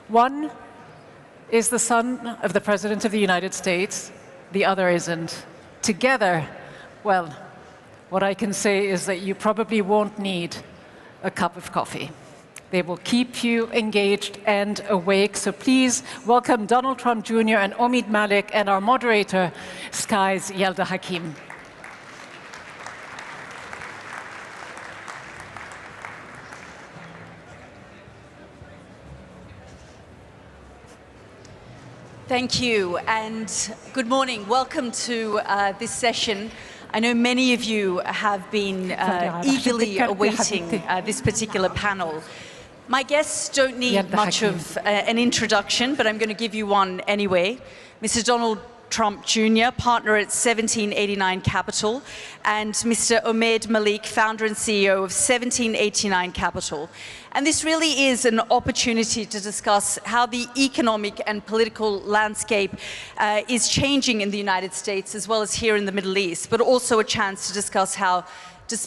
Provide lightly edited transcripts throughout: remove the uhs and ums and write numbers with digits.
One is the son of the President of the United States, the other isn't. Together, well, what I can say is that you probably won't need a cup of coffee. They will keep you engaged and awake. So please welcome Donald Trump Jr. and Omid Malik and our moderator, Sky's Yelda Hakim. Thank you, and good morning. Welcome to this session. I know many of you have been eagerly awaiting this particular panel. My guests don't need much of an introduction, but I'm going to give you one anyway. Mr. Donald Trump Jr., partner at 1789 Capital, and Mr. Omid Malik, founder and CEO of 1789 Capital. And this really is an opportunity to discuss how the economic and political landscape is changing in the United States as well as here in the Middle East, but also a chance to discuss how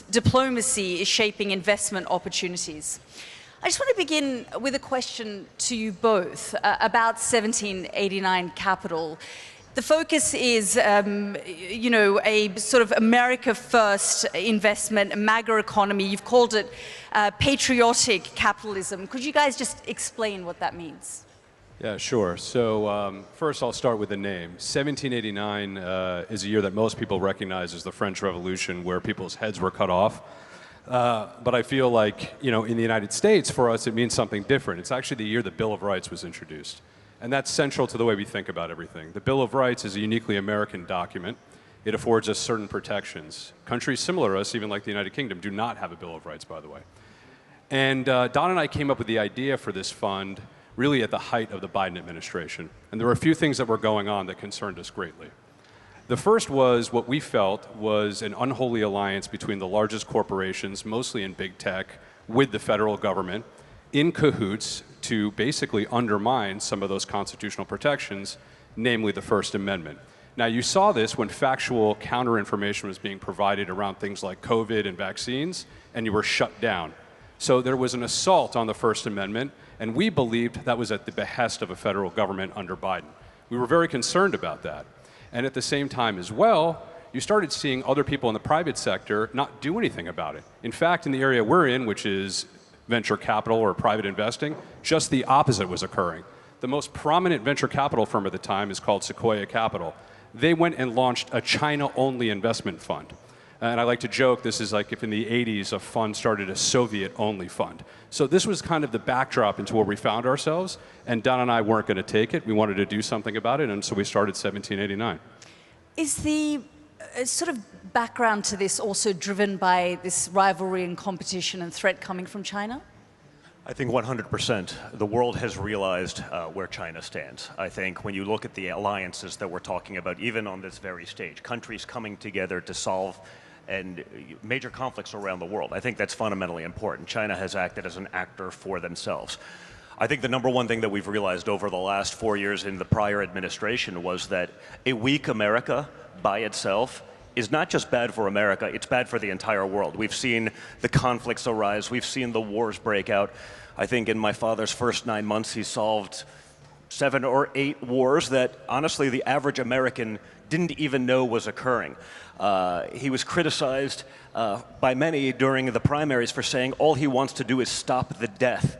diplomacy is shaping investment opportunities. I just want to begin with a question to you both about 1789 Capital. The focus is, you know, a sort of America-first investment, a MAGA economy. You've called it patriotic capitalism. Could you guys just explain what that means? Yeah, sure. So first I'll start with the name. 1789 is a year that most people recognize as the French Revolution, where people's heads were cut off. But I feel like, you know, in the United States, for us, it means something different. It's actually the year the Bill of Rights was introduced. And that's central to the way we think about everything. The Bill of Rights is a uniquely American document. It affords us certain protections. Countries similar to us, even like the United Kingdom, do not have a Bill of Rights, by the way. And Don and I came up with the idea for this fund really at the height of the Biden administration. And there were a few things that were going on that concerned us greatly. The first was what we felt was an unholy alliance between the largest corporations, mostly in big tech, with the federal government, in cahoots to basically undermine some of those constitutional protections, namely the First Amendment. Now, you saw this when factual counter-information was being provided around things like COVID and vaccines, and you were shut down. So there was an assault on the First Amendment, and we believed that was at the behest of a federal government under Biden. We were very concerned about that. And at the same time as well, you started seeing other people in the private sector not do anything about it. In fact, in the area we're in, which is venture capital or private investing, just the opposite was occurring. The most prominent venture capital firm at the time is called Sequoia Capital. They went and launched a China-only investment fund. And I like to joke, this is like if in the 80s a fund started a Soviet-only fund. So this was kind of the backdrop into where we found ourselves, and Don and I weren't going to take it. We wanted to do something about it, and so we started 1789. Is the sort of background to this also driven by this rivalry and competition and threat coming from China? I think 100%. The world has realized where China stands. I think when you look at the alliances that we're talking about, even on this very stage, countries coming together to solve and major conflicts around the world, I think that's fundamentally important. China has acted as an actor for themselves. I think the number one thing that we've realized over the last 4 years in the prior administration was that a weak America by itself is not just bad for America, it's bad for the entire world. We've seen the conflicts arise, we've seen the wars break out. I think in my father's first 9 months, he solved 7 or 8 wars that, honestly, the average American didn't even know was occurring. He was criticized by many during the primaries for saying all he wants to do is stop the death.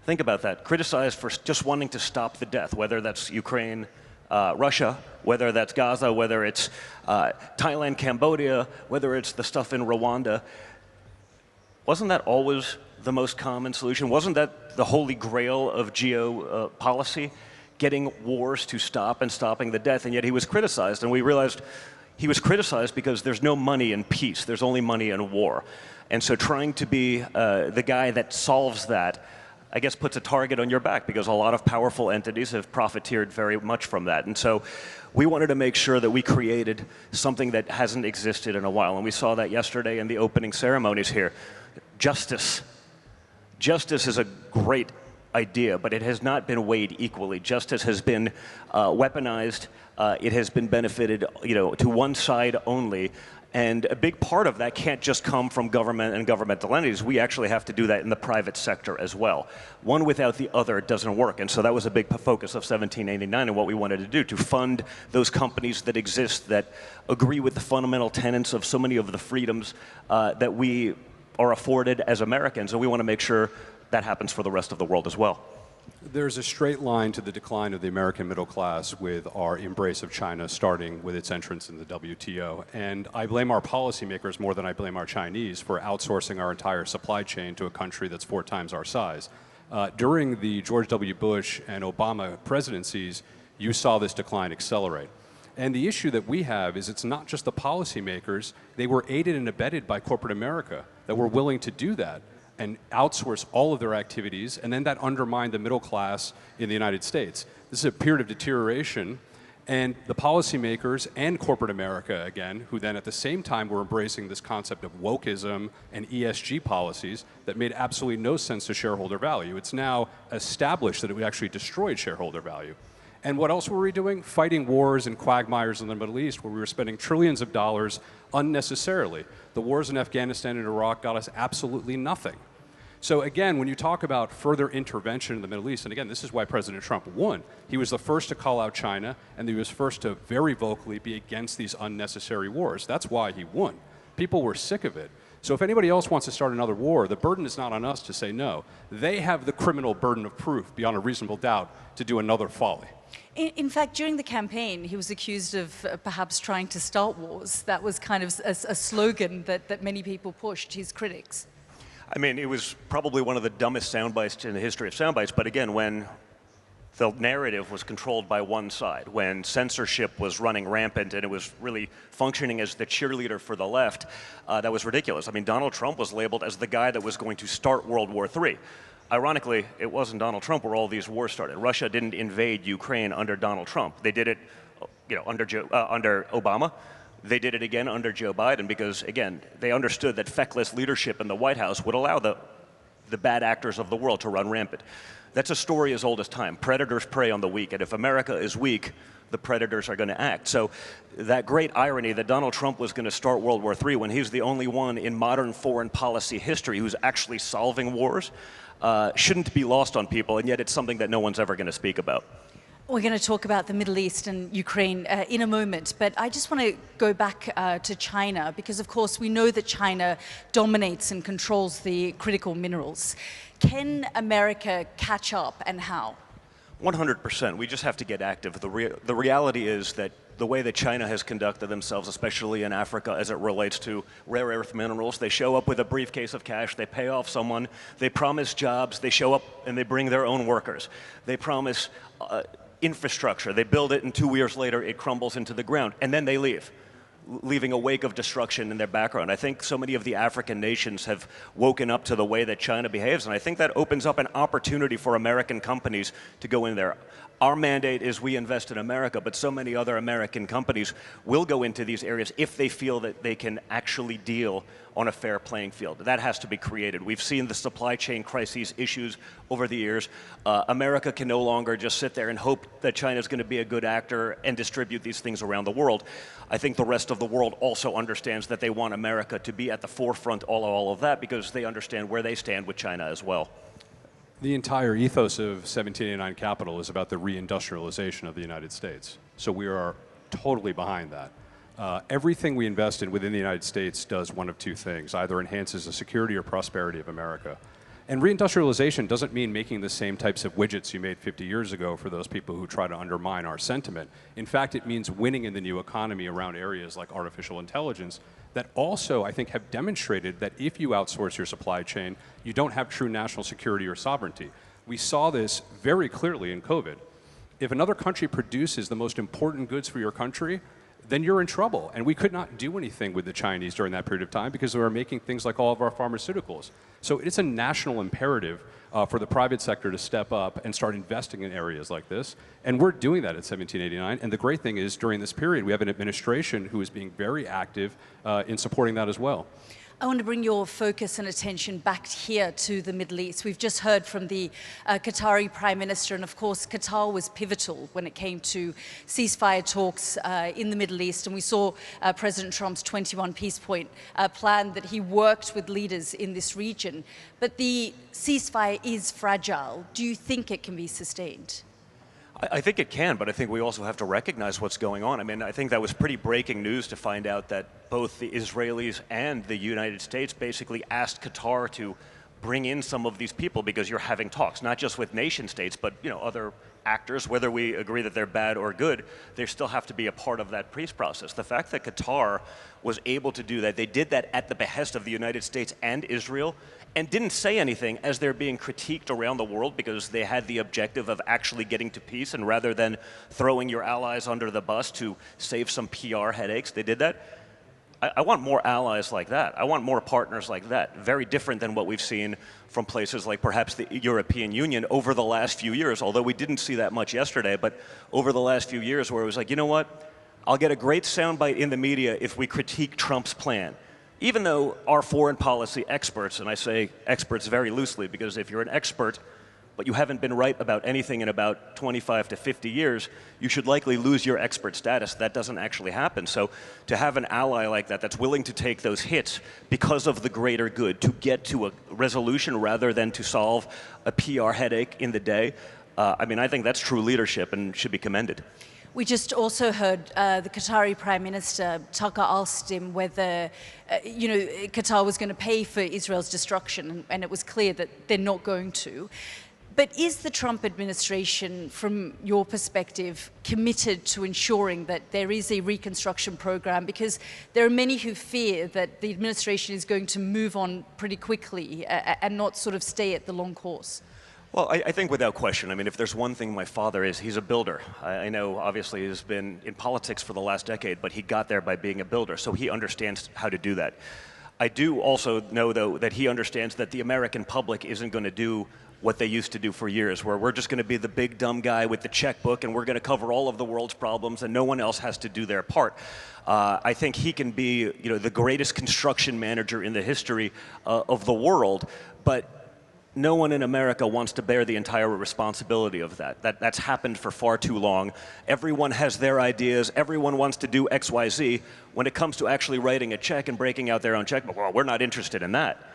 Think about that, criticized for just wanting to stop the death, whether that's Ukraine, Russia, whether that's Gaza, whether it's Thailand, Cambodia, whether it's the stuff in Rwanda. Wasn't that always the most common solution? Wasn't that the holy grail of geopolicy? Getting wars to stop and stopping the death, and yet he was criticized, and we realized he was criticized because there's no money in peace, there's only money in war. And so trying to be the guy that solves that, I guess, puts a target on your back, because a lot of powerful entities have profiteered very much from that. And so we wanted to make sure that we created something that hasn't existed in a while, and we saw that yesterday in the opening ceremonies here. Justice. Justice is a great idea, but it has not been weighed equally. Justice has been weaponized. It has been benefited, to one side only. And a big part of that can't just come from government and governmental entities. We actually have to do that in the private sector as well. One without the other doesn't work. And so that was a big focus of 1789 and what we wanted to do, to fund those companies that exist that agree with the fundamental tenets of so many of the freedoms that we are afforded as Americans. And we want to make sure that happens for the rest of the world as well. There's a straight line to the decline of the American middle class with our embrace of China starting with its entrance in the WTO. And I blame our policymakers more than I blame our Chinese for outsourcing our entire supply chain to a country that's 4 times our size. During the George W. Bush and Obama presidencies, you saw this decline accelerate. And the issue that we have is it's not just the policymakers, they were aided and abetted by corporate America that were willing to do that and outsource all of their activities, and then that undermined the middle class in the United States. This is a period of deterioration, and the policymakers and corporate America, again, who then at the same time were embracing this concept of wokeism and ESG policies that made absolutely no sense to shareholder value. It's now established that it actually destroyed shareholder value. And what else were we doing? Fighting wars and quagmires in the Middle East, where we were spending trillions of dollars unnecessarily. The wars in Afghanistan and Iraq got us absolutely nothing. So again, when you talk about further intervention in the Middle East, and again, this is why President Trump won. He was the first to call out China, and he was first to very vocally be against these unnecessary wars. That's why he won. People were sick of it. So if anybody else wants to start another war, the burden is not on us to say no. They have the criminal burden of proof, beyond a reasonable doubt, to do another folly. In fact, during the campaign, he was accused of perhaps trying to start wars. That was kind of a slogan that many people pushed, his critics. I mean, it was probably one of the dumbest soundbites in the history of soundbites, but again, when the narrative was controlled by one side, when censorship was running rampant and it was really functioning as the cheerleader for the left, that was ridiculous. I mean, Donald Trump was labeled as the guy that was going to start World War III. Ironically, it wasn't Donald Trump where all these wars started. Russia didn't invade Ukraine under Donald Trump. They did it, under Obama. They did it again under Joe Biden because, again, they understood that feckless leadership in the White House would allow the bad actors of the world to run rampant. That's a story as old as time. Predators prey on the weak, and if America is weak, the predators are going to act. So that great irony that Donald Trump was going to start World War III when he's the only one in modern foreign policy history who's actually solving wars shouldn't be lost on people, and yet it's something that no one's ever going to speak about. We're going to talk about the Middle East and Ukraine in a moment, but I just want to go back to China because, of course, we know that China dominates and controls the critical minerals. Can America catch up, and how? 100%. We just have to get active. The reality is that the way that China has conducted themselves, especially in Africa as it relates to rare earth minerals, they show up with a briefcase of cash, they pay off someone, they promise jobs, they show up and they bring their own workers. They promise infrastructure, they build it, and 2 years later it crumbles into the ground, and then they leave, leaving a wake of destruction in their background. I think so many of the African nations have woken up to the way that China behaves, and I think that opens up an opportunity for American companies to go in there. Our mandate is we invest in America, but so many other American companies will go into these areas if they feel that they can actually deal on a fair playing field. That has to be created. We've seen the supply chain crises issues over the years. America can no longer just sit there and hope that China's going to be a good actor and distribute these things around the world. I think the rest of the world also understands that they want America to be at the forefront of all of that because they understand where they stand with China as well. The entire ethos of 1789 Capital is about the reindustrialization of the United States. So we are totally behind that. Everything we invest in within the United States does one of two things, either enhances the security or prosperity of America. And reindustrialization doesn't mean making the same types of widgets you made 50 years ago for those people who try to undermine our sentiment. In fact, it means winning in the new economy around areas like artificial intelligence that also, I think, have demonstrated that if you outsource your supply chain, you don't have true national security or sovereignty. We saw this very clearly in COVID. If another country produces the most important goods for your country, then you're in trouble. And we could not do anything with the Chinese during that period of time because they were making things like all of our pharmaceuticals. So it's a national imperative for the private sector to step up and start investing in areas like this. And we're doing that at 1789. And the great thing is, during this period, we have an administration who is being very active in supporting that as well. I want to bring your focus and attention back here to the Middle East. We've just heard from the Qatari Prime Minister, and of course Qatar was pivotal when it came to ceasefire talks in the Middle East, and we saw President Trump's 21 peace point plan that he worked with leaders in this region. But the ceasefire is fragile. Do you think it can be sustained? I think it can, but I think we also have to recognize what's going on. I mean, I think that was pretty breaking news to find out that both the Israelis and the United States basically asked Qatar to bring in some of these people because you're having talks, not just with nation states, but other actors, whether we agree that they're bad or good, they still have to be a part of that peace process. The fact that Qatar was able to do that, they did that at the behest of the United States and Israel, and didn't say anything as they're being critiqued around the world because they had the objective of actually getting to peace, and rather than throwing your allies under the bus to save some PR headaches, they did that. I want more allies like that. I want more partners like that. Very different than what we've seen from places like perhaps the European Union over the last few years, although we didn't see that much yesterday, but over the last few years where it was like, you know what, I'll get a great soundbite in the media if we critique Trump's plan. Even though our foreign policy experts, and I say experts very loosely because if you're an expert but you haven't been right about anything in about 25 to 50 years, you should likely lose your expert status. That doesn't actually happen. So to have an ally like that that's willing to take those hits because of the greater good, to get to a resolution rather than to solve a PR headache in the day, I think that's true leadership and should be commended. We just also heard the Qatari Prime Minister, Tucker, asked him whether, Qatar was going to pay for Israel's destruction, and it was clear that they're not going to. But is the Trump administration, from your perspective, committed to ensuring that there is a reconstruction program? Because there are many who fear that the administration is going to move on pretty quickly and not sort of stay at the long course. Well, I think without question, if there's one thing my father is, he's a builder. I know obviously he's been in politics for the last decade, but he got there by being a builder, so he understands how to do that. I do also know, though, that he understands that the American public isn't going to do what they used to do for years, where we're just going to be the big dumb guy with the checkbook and we're going to cover all of the world's problems and no one else has to do their part. I think he can be, the greatest construction manager in the history of the world, but no one in America wants to bear the entire responsibility of that. That's happened for far too long. Everyone has their ideas. Everyone wants to do X, Y, Z. When it comes to actually writing a check and breaking out their own checkbook, well, we're not interested in that.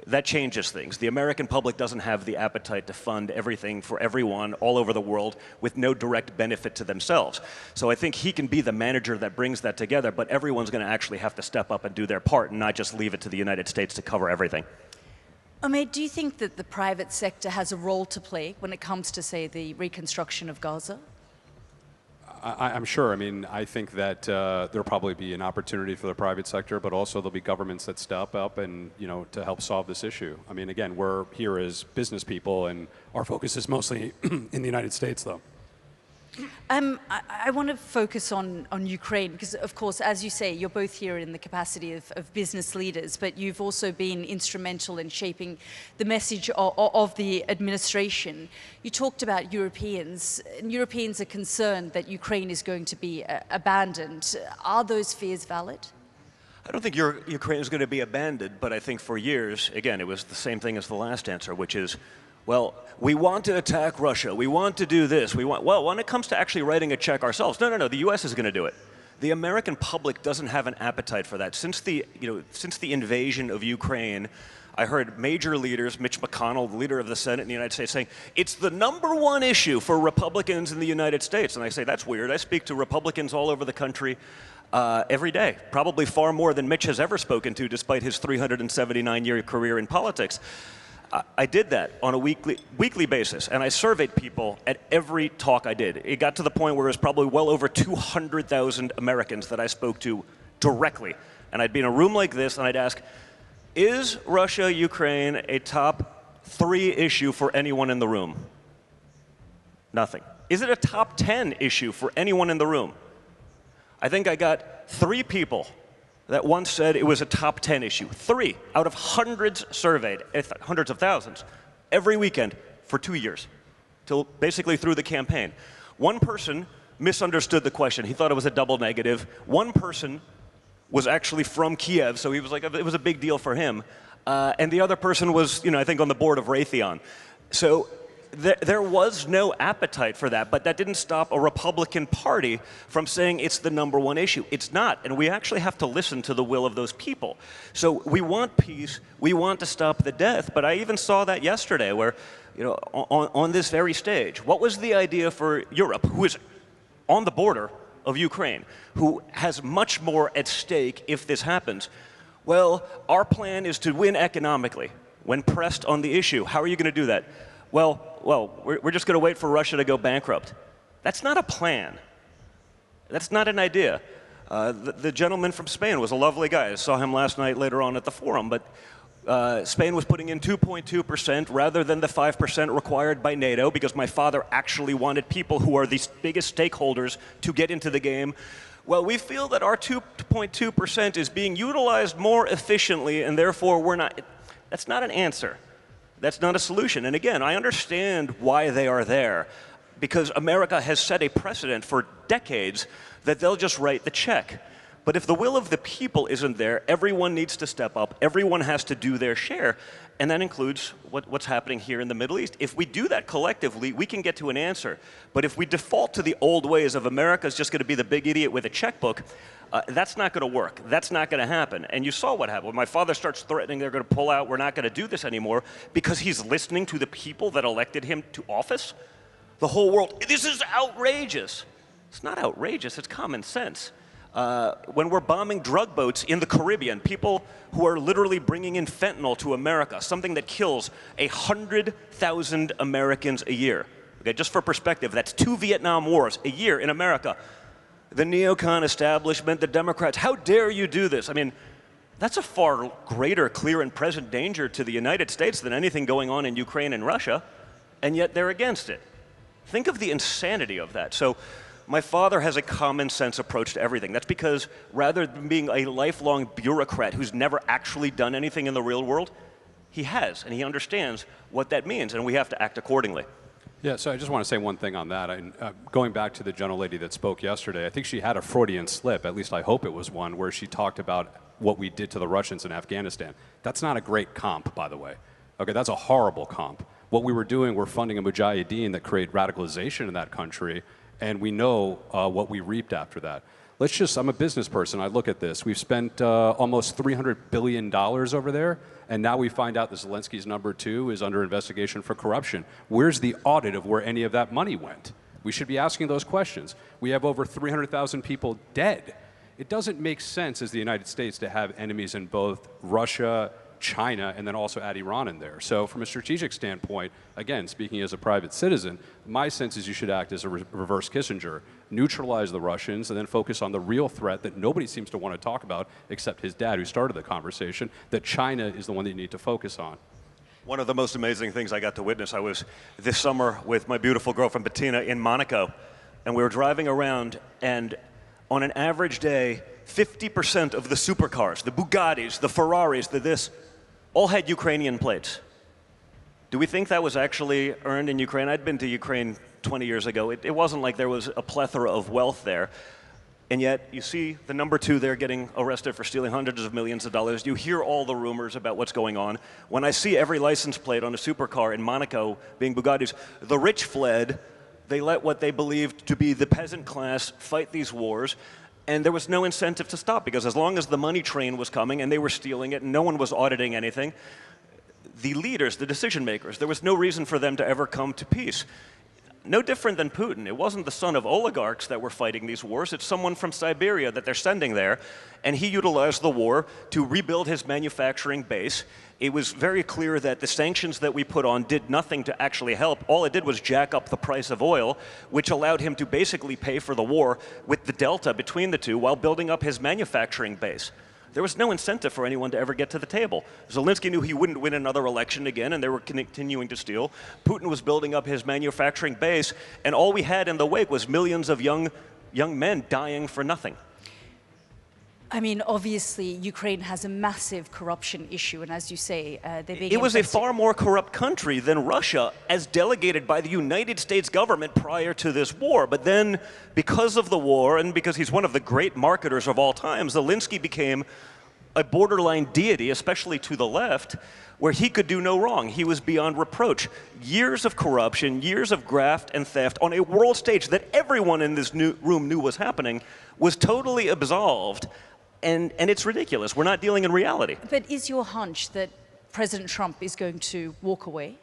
That changes things. The American public doesn't have the appetite to fund everything for everyone all over the world with no direct benefit to themselves. So I think he can be the manager that brings that together, but everyone's going to actually have to step up and do their part and not just leave it to the United States to cover everything. Omer, do you think that the private sector has a role to play when it comes to, say, the reconstruction of Gaza? I'm sure. I think that there'll probably be an opportunity for the private sector, but also there'll be governments that step up and, to help solve this issue. Again, we're here as business people, and our focus is mostly in the United States, though. I want to focus on Ukraine because, of course, as you say, you're both here in the capacity of business leaders, but you've also been instrumental in shaping the message of the administration. You talked about Europeans, and Europeans are concerned that Ukraine is going to be abandoned. Are those fears valid? I don't think Ukraine is going to be abandoned, but I think for years, again, it was the same thing as the last answer, which is, well, we want to attack Russia. We want to do this. Well, when it comes to actually writing a check ourselves, no, the U.S. is going to do it. The American public doesn't have an appetite for that. Since the invasion of Ukraine, I heard major leaders, Mitch McConnell, the leader of the Senate in the United States, saying, it's the #1 issue for Republicans in the United States. And I say, that's weird. I speak to Republicans all over the country every day, probably far more than Mitch has ever spoken to, despite his 379-year career in politics. I did that on a weekly basis, and I surveyed people at every talk I did. It got to the point where it was probably well over 200,000 Americans that I spoke to directly. And I'd be in a room like this, and I'd ask, is Russia-Ukraine a top 3 issue for anyone in the room? Nothing. Is it a top 10 issue for anyone in the room? I think I got 3 people that once said it was a top 10 issue. 3 out of hundreds surveyed, hundreds of thousands, every weekend for 2 years, till basically through the campaign. One person misunderstood the question. He thought it was a double negative. One person was actually from Kiev, so he was like, it was a big deal for him. And the other person was, I think on the board of Raytheon. So there was no appetite for that, but that didn't stop a Republican Party from saying it's the #1 issue. It's not, and we actually have to listen to the will of those people. So we want peace, we want to stop the death, but I even saw that yesterday where, on this very stage, what was the idea for Europe, who is on the border of Ukraine, who has much more at stake if this happens? Well, our plan is to win economically when pressed on the issue. How are you going to do that? Well, we're just going to wait for Russia to go bankrupt. That's not a plan. That's not an idea. The gentleman from Spain was a lovely guy. I saw him last night later on at the forum, but Spain was putting in 2.2% rather than the 5% required by NATO, because my father actually wanted people who are the biggest stakeholders to get into the game. Well, we feel that our 2.2% is being utilized more efficiently, and therefore we're not. That's not an answer. That's not a solution. And again, I understand why they are there, because America has set a precedent for decades that they'll just write the check. But if the will of the people isn't there, everyone needs to step up. Everyone has to do their share. And that includes what's happening here in the Middle East. If we do that collectively, we can get to an answer. But if we default to the old ways of America's just going to be the big idiot with a checkbook, that's not going to work. That's not going to happen. And you saw what happened. When my father starts threatening they're going to pull out, we're not going to do this anymore, because he's listening to the people that elected him to office. The whole world, this is outrageous. It's not outrageous, it's common sense. When we're bombing drug boats in the Caribbean, people who are literally bringing in fentanyl to America, something that kills 100,000 Americans a year. Okay, just for perspective, that's 2 Vietnam Wars a year in America. The neocon establishment, the Democrats, how dare you do this? I mean, that's a far greater, clear and present danger to the United States than anything going on in Ukraine and Russia, and yet they're against it. Think of the insanity of that. So my father has a common sense approach to everything. That's because rather than being a lifelong bureaucrat who's never actually done anything in the real world, he has, and he understands what that means, and we have to act accordingly. Yeah, so I just want to say one thing on that. Going back to the gentlelady that spoke yesterday, I think she had a Freudian slip, at least I hope it was one, where she talked about what we did to the Russians in Afghanistan. That's not a great comp, by the way. Okay, that's a horrible comp. What we were doing, we're funding a mujahideen that create radicalization in that country, and we know what we reaped after that. Let's just, I'm a business person, I look at this. We've spent almost $300 billion over there, and now we find out that Zelensky's #2 is under investigation for corruption. Where's the audit of where any of that money went? We should be asking those questions. We have over 300,000 people dead. It doesn't make sense as the United States to have enemies in both Russia, China, and then also add Iran in there. So from a strategic standpoint, again, speaking as a private citizen, my sense is you should act as a reverse Kissinger, neutralize the Russians, and then focus on the real threat that nobody seems to want to talk about except his dad, who started the conversation, that China is the one that you need to focus on. One of the most amazing things I got to witness, I was this summer with my beautiful girlfriend Bettina in Monaco, and we were driving around, and on an average day, 50% of the supercars, the Bugattis, the Ferraris, the this, all had Ukrainian plates. Do we think that was actually earned in Ukraine? I'd been to Ukraine 20 years ago. It wasn't like there was a plethora of wealth there. And yet, you see the #2 there getting arrested for stealing hundreds of millions of dollars. You hear all the rumors about what's going on. When I see every license plate on a supercar in Monaco being Bugattis, the rich fled. They let what they believed to be the peasant class fight these wars. And there was no incentive to stop, because as long as the money train was coming and they were stealing it and no one was auditing anything, the leaders, the decision makers, there was no reason for them to ever come to peace. No different than Putin. It wasn't the son of oligarchs that were fighting these wars. It's someone from Siberia that they're sending there. And he utilized the war to rebuild his manufacturing base. It was very clear that the sanctions that we put on did nothing to actually help. All it did was jack up the price of oil, which allowed him to basically pay for the war with the delta between the two while building up his manufacturing base. There was no incentive for anyone to ever get to the table. Zelensky knew he wouldn't win another election again, and they were continuing to steal. Putin was building up his manufacturing base, and all we had in the wake was millions of young men dying for nothing. I mean, obviously, Ukraine has a massive corruption issue, and as you say, they're being It was a far more corrupt country than Russia, as delegated by the United States government prior to this war. But then, because of the war, and because he's one of the great marketers of all time, Zelensky became a borderline deity, especially to the left, where he could do no wrong. He was beyond reproach. Years of corruption, years of graft and theft on a world stage that everyone in this room knew was happening, was totally absolved. And it's ridiculous. We're not dealing in reality. But is your hunch that President Trump is going to walk away?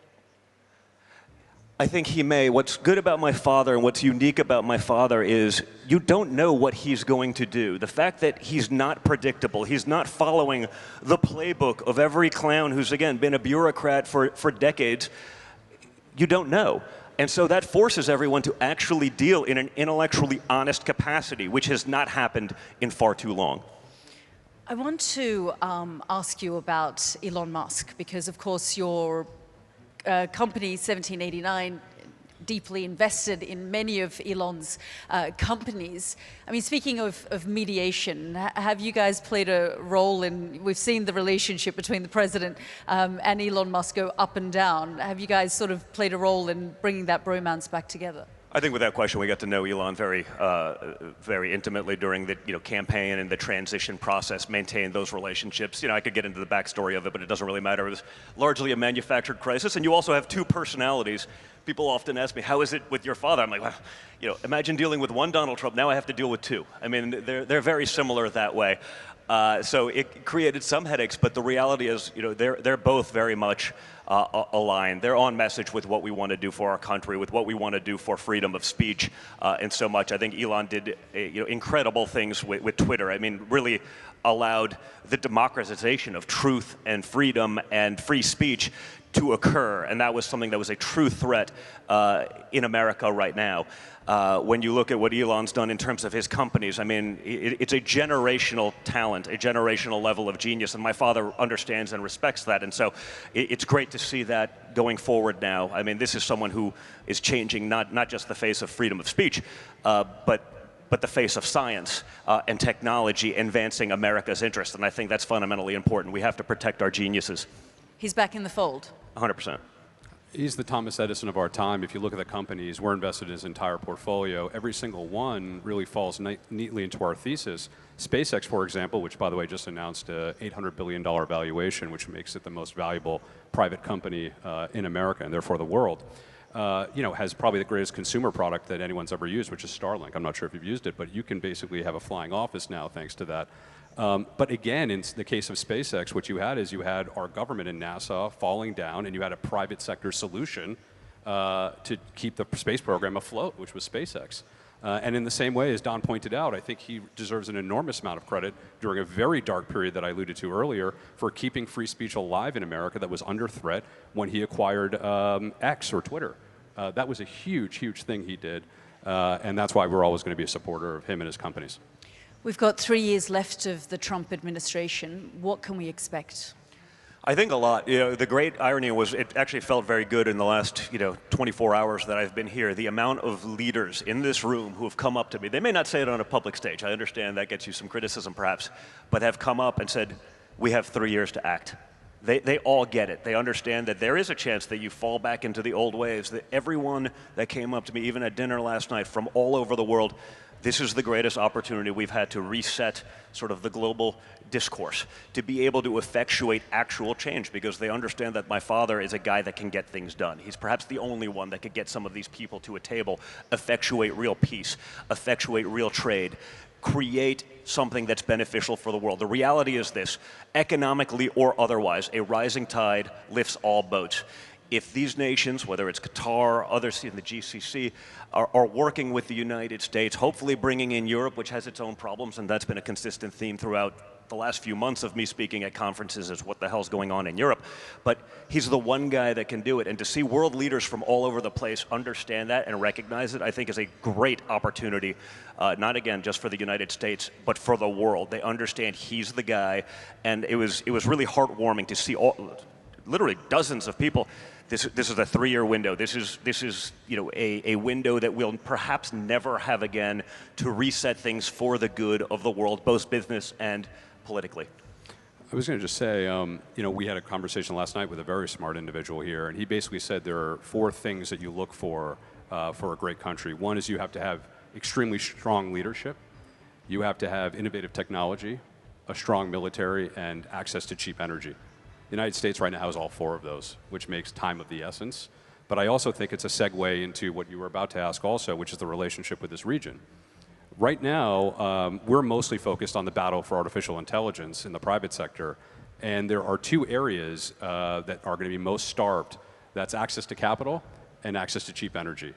I think he may. What's good about my father and what's unique about my father is you don't know what he's going to do. The fact that he's not predictable, he's not following the playbook of every clown who's, again, been a bureaucrat for decades, you don't know. And so that forces everyone to actually deal in an intellectually honest capacity, which has not happened in far too long. I want to ask you about Elon Musk, because, of course, your company, 1789, deeply invested in many of Elon's companies. I mean, speaking of mediation, have you guys played a role in, we've seen the relationship between the president and Elon Musk go up and down. Have you guys sort of played a role in bringing that bromance back together? I think without question we got to know Elon very intimately during the campaign and the transition process, maintained those relationships. I could get into the backstory of it, but it doesn't really matter. It was largely a manufactured crisis, and you also have two personalities. People often ask me, how is it with your father? I'm like, well, imagine dealing with one Donald Trump, now I have to deal with two. I mean, they're very similar that way. So it created some headaches, but the reality is, they're both very much aligned. They're on message with what we want to do for our country, with what we want to do for freedom of speech, and so much. I think Elon did incredible things with Twitter. I mean, really allowed the democratization of truth and freedom and free speech to occur, and that was something that was a true threat in America right now. When you look at what Elon's done in terms of his companies, I mean, it's a generational talent, a generational level of genius, and my father understands and respects that, and so it's great to see that going forward now. I mean, this is someone who is changing not just the face of freedom of speech, but the face of science and technology, advancing America's interest, and I think that's fundamentally important. We have to protect our geniuses. He's back in the fold. 100%. He's the Thomas Edison of our time. If you look at the companies, we're invested in his entire portfolio. Every single one really falls neatly into our thesis. SpaceX, for example, which, by the way, just announced an $800 billion valuation, which makes it the most valuable private company in America and therefore the world, has probably the greatest consumer product that anyone's ever used, which is Starlink. I'm not sure if you've used it, but you can basically have a flying office now thanks to that. But again, in the case of SpaceX, what you had our government and NASA falling down, and you had a private sector solution to keep the space program afloat, which was SpaceX. And in the same way, as Don pointed out, I think he deserves an enormous amount of credit during a very dark period that I alluded to earlier for keeping free speech alive in America that was under threat when he acquired X or Twitter. That was a huge, huge thing he did, and that's why we're always going to be a supporter of him and his companies. We've got 3 years left of the Trump administration. What can we expect? I think a lot. The great irony was it actually felt very good in the last 24 hours that I've been here. The amount of leaders in this room who have come up to me, they may not say it on a public stage, I understand that gets you some criticism perhaps, but have come up and said, we have 3 years to act. They all get it. They understand that there is a chance that you fall back into the old ways, that everyone that came up to me, even at dinner last night from all over the world, this is the greatest opportunity we've had to reset sort of the global discourse, to be able to effectuate actual change, because they understand that my father is a guy that can get things done. He's perhaps the only one that could get some of these people to a table, effectuate real peace, effectuate real trade, create something that's beneficial for the world. The reality is this: economically or otherwise, a rising tide lifts all boats. If these nations, whether it's Qatar, others in the GCC, are working with the United States, hopefully bringing in Europe, which has its own problems, and that's been a consistent theme throughout the last few months of me speaking at conferences, is what the hell's going on in Europe. But he's the one guy that can do it, and to see world leaders from all over the place understand that and recognize it, I think is a great opportunity, not again just for the United States, but for the world. They understand he's the guy, and it was really heartwarming to see literally dozens of people. This is a 3-year window. This is a window that we'll perhaps never have again to reset things for the good of the world, both business and politically. I was going to just say, we had a conversation last night with a very smart individual here, and he basically said there are 4 things that you look for a great country. One is you have to have extremely strong leadership. You have to have innovative technology, a strong military, and access to cheap energy. The United States right now has all 4 of those, which makes time of the essence. But I also think it's a segue into what you were about to ask also, which is the relationship with this region. Right now, we're mostly focused on the battle for artificial intelligence in the private sector, and there are 2 areas that are going to be most starved. That's access to capital and access to cheap energy.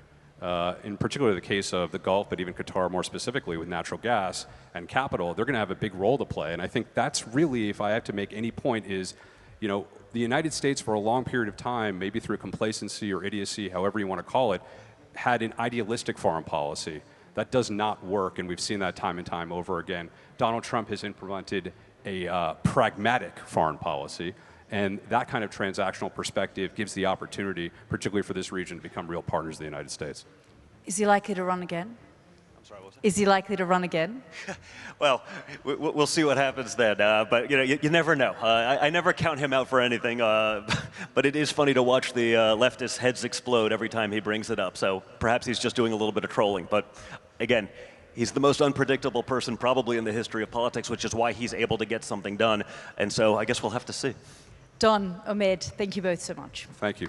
In particular the case of the Gulf, but even Qatar more specifically with natural gas and capital, they're going to have a big role to play. And I think that's really, if I have to make any point, is the United States for a long period of time, maybe through complacency or idiocy, however you want to call it, had an idealistic foreign policy. That does not work, and we've seen that time and time over again. Donald Trump has implemented a pragmatic foreign policy, and that kind of transactional perspective gives the opportunity, particularly for this region, to become real partners of the United States. Is he likely to run again? I'm sorry, what was that? Is he likely to run again? Well, we'll see what happens then. But you never know. I never count him out for anything. But it is funny to watch the leftist heads explode every time he brings it up. So perhaps he's just doing a little bit of trolling. But again, he's the most unpredictable person probably in the history of politics, which is why he's able to get something done. And so I guess we'll have to see. Don, Omid, thank you both so much. Thank you.